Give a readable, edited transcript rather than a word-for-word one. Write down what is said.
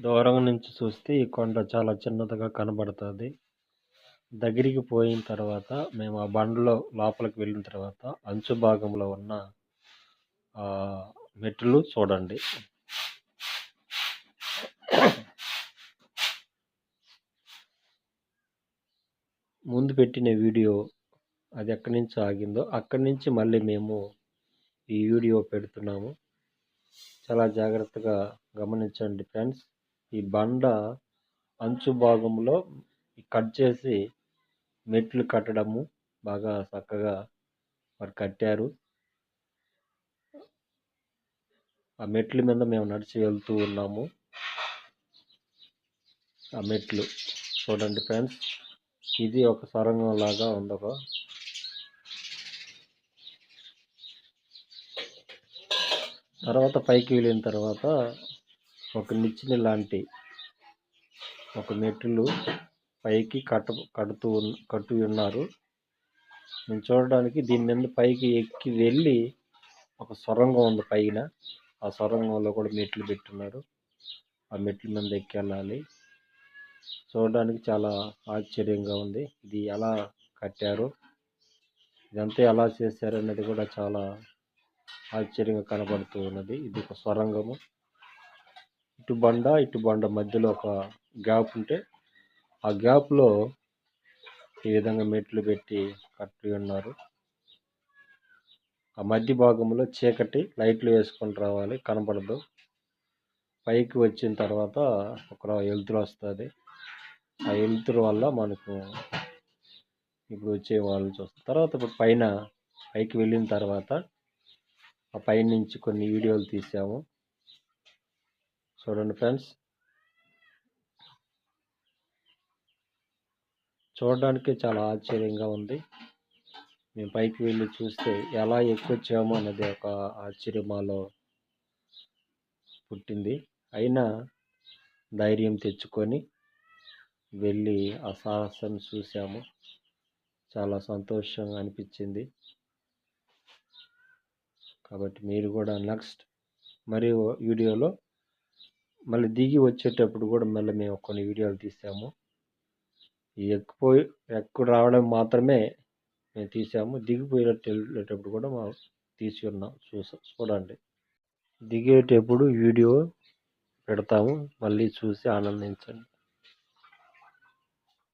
దూరం నుంచి చూస్తే ఈ కొండ చాలా చిన్నదిగా కనబడుతుంది. దగ్గరికి పోయిన తర్వాత మేము ఆ బండలో లోపలికి వెళ్ళిన తర్వాత అంచు భాగంలో ఉన్న మెట్లు చూడండి. ముందు పెట్టిన వీడియో అది ఎక్కడి నుంచి ఆగిందో అక్కడి నుంచి మళ్ళీ మేము ఈ వీడియో పెడుతున్నాము. చాలా జాగ్రత్తగా గమనించండి ఫ్రెండ్స్. ఈ బండ అంచు భాగంలో కట్ చేసి మెట్లు కట్టడము బాగా చక్కగా మరి కట్టారు. ఆ మెట్ల మీద మేము నడిచి వెళ్తూ ఉన్నాము. ఆ మెట్లు చూడండి ఫ్రెండ్స్. ఇది ఒక సొరంగం లాగా ఉంది. తర్వాత పైకి వెళ్ళిన తర్వాత ఒక నిచ్చెన లాంటి ఒక మెట్లు పైకి కట్టు ఉన్నారు. నేను చూడడానికి దీని మీద పైకి ఎక్కి వెళ్ళి ఒక సొరంగం ఉంది పైన. ఆ సొరంగంలో కూడా మెట్లు పెట్టున్నారు. ఆ మెట్ల మీద ఎక్కి వెళ్ళాలి. చూడడానికి చాలా ఆశ్చర్యంగా ఉంది. ఇది ఎలా కట్టారు, ఇదంతా ఎలా చేశారు అన్నది కూడా చాలా ఆశ్చర్యంగా కనబడుతూ ఉన్నది. ఇది ఒక సొరంగము. ఇటు బండ మధ్యలో ఒక గ్యాప్ ఉంటే ఆ గ్యాప్లో ఈ విధంగా మెట్లు పెట్టి కట్టి ఉన్నారు. ఆ మధ్య భాగంలో చీకటి, లైట్లు వేసుకొని రావాలి, కనబడదు. పైకి వచ్చిన తర్వాత ఒక వెలుతురు వస్తుంది. ఆ వెలుతురు వల్ల మనకు ఇప్పుడు వచ్చే వాళ్ళు చూస్తారు. తర్వాత ఇప్పుడు పైకి వెళ్ళిన తర్వాత ఆ పైనుంచి కొన్ని వీడియోలు తీసాము. చూడండి ఫ్రెండ్స్. చూడడానికి చాలా ఆశ్చర్యంగా ఉంది. మేము పైకి వెళ్ళి చూస్తే ఎలా ఎక్కొచ్చాము అనేది ఒక ఆశ్చర్యం మాలో పుట్టింది. అయినా ధైర్యం తెచ్చుకొని వెళ్ళి ఆ సాహసం చూసాము. చాలా సంతోషంగా అనిపించింది. కాబట్టి మీరు కూడా నెక్స్ట్ మరియు వీడియోలో మళ్ళీ దిగి వచ్చేటప్పుడు కూడా మళ్ళీ మేము కొన్ని వీడియోలు తీసాము. ఎక్కువ రావడం మాత్రమే మేము తీసాము. వెళ్ళేటప్పుడు కూడా తీసి ఉన్నాం. చూడండి. దిగేటప్పుడు వీడియో పెడతాము, మళ్ళీ చూసి ఆనందించండి.